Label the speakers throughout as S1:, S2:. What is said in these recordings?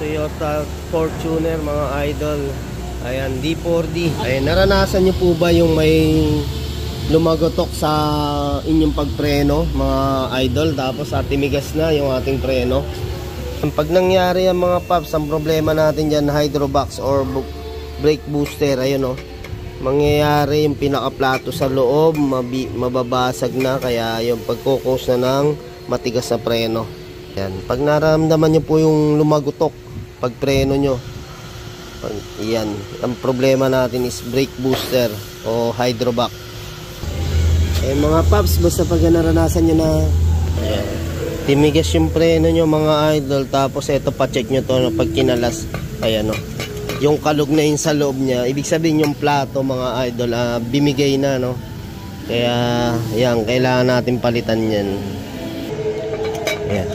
S1: Toyota Fortuner mga idol. Ayan, D4D. Ayan, naranasan nyo po ba yung may lumagotok sa inyong pagpreno mga idol, tapos timigas na yung ating preno? Pag nangyari ang mga paps, ang problema natin dyan, hydrobox or brake booster, ayun o, mangyayari yung pinakaplato sa loob, mababasag na, kaya yung pagkukos na ng matigas na preno. Yan. Pag naramdaman nyo po yung lumagotok pag preno nyo, yan, ang problema natin is brake booster o hydrobox. Eh mga paps, basta pag naranasan nyo na ayan, timigas yung preno nyo mga idol, tapos eto pa-check nyo to pag kinalas, ayan o, yung kalog na yun sa loob nya, ibig sabihin yung plato mga idol, bimigay na, no? Kaya yan, kailangan natin palitan yan. Ayan.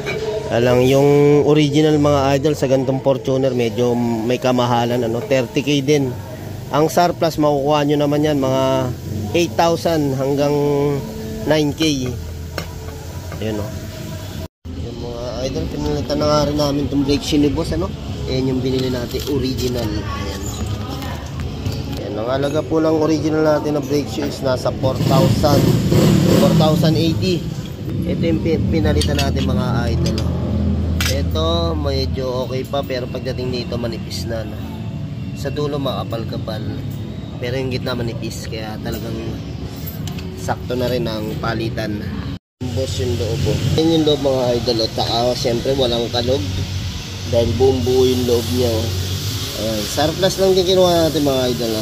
S1: Alang yung original mga idol sa ganitong Fortuner, medyo may kamahalan, ano, 30k din. Ang surplus makukuha nyo naman yan mga 8,000 hanggang 9k. Ayan o. Yung mga idol, pinalitan na nga rin namin itong brake shoe ni boss, ano. Ayan yung binili natin, original. Ayan. Ayan, ang halaga po ng original natin na brake shoe is nasa 4,080. Ito yung pinalitan natin mga idol. Ito medyo okay pa, pero pagdating dito manipis na, no? Sa dulo makapal-kapal, pero yung gitna manipis, kaya talagang sakto na rin ang palitan. Boss yung loob, yan yung loob mga idol. At siyempre walang kalog dahil buong buo yung loob niya. Ayan, surplus lang din kinuha natin mga idol, no?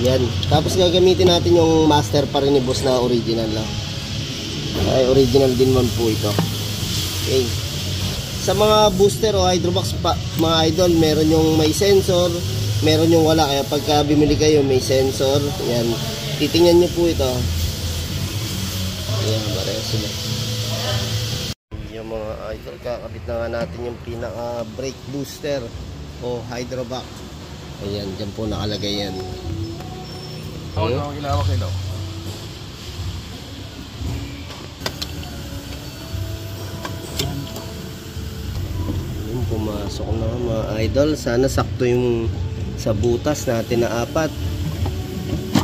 S1: Yan, tapos gagamitin natin yung master pa rin ni boss na original, no? Ay, original din man po ito. Okay. Sa mga booster o hydrobox pa, mga idol, meron yung may sensor, meron yung wala. Kaya pagka bumili kayo may sensor, yan, titingnan nyo po ito. Ayan, pareho sila. Yung mga idol, kakabit na nga natin yung pinaka brake booster o hydrobox. Ayan, dyan po nakalagay yan.
S2: Oo, ginawa kayo.
S1: Pumasok na mga idol. Sana sakto yung sa butas natin na 4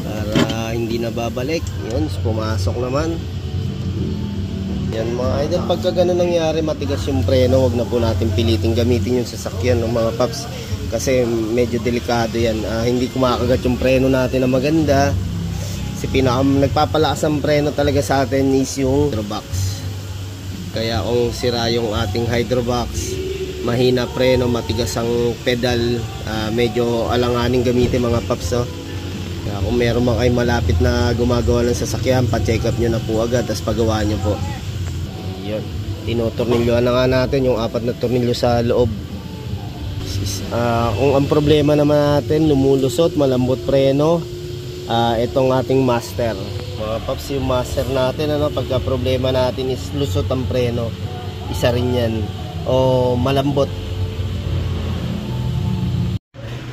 S1: para hindi na babalik. Yun, pumasok naman. Yan mga idol, pagka ganun nangyari, matigas yung preno, wag na po natin piliting gamitin yung sasakyan ng mga paps, kasi medyo delikado yan. Hindi kumakagat yung preno natin na maganda. Kasi nagpapalakas ang preno talaga sa atin is yung hydrobox. Kaya kung sira yung ating hydrobox, mahina preno, matigas ang pedal, medyo alanganing gamitin mga paps, oh. Kaya kung meron man kayo malapit na gumagawa ng sasakyan, pa-check up nyo na po agad, tapos pagawa nyo po. Yun, tinotornilyoan na nga natin yung 4 na tornilyo sa loob. Kung ang problema naman natin lumulusot, malambot preno, itong ating master mga paps, yung master natin, ano, pagka problema natin is lusot ang preno, isa rin yan o malambot.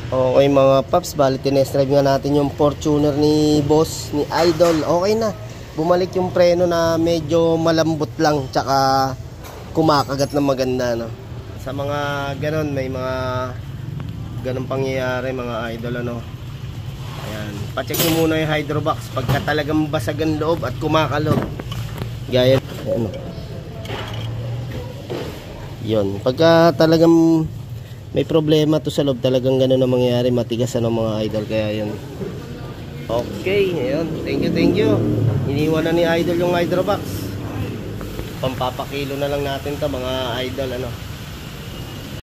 S1: Okay mga paps, bali tinest drive nga natin yung Fortuner ni boss, ni idol. Okay na, bumalik yung preno na medyo malambot lang, tsaka kumakagat na maganda, no? Sa mga ganon, may mga ganon pangyayari mga idol, ano. Ayan, pacheck nyo muna yung hydrobox pagka talagang basag ang loob at kumakalog, gaya ano. Yun, pagka talagang may problema to sa loob, talagang gano'n na mangyayari, matigas na mga idol, kaya yun. Okay, ayun, thank you. Iniwan na ni idol yung hydrobox. Pampapakilo na lang natin to mga idol, ano.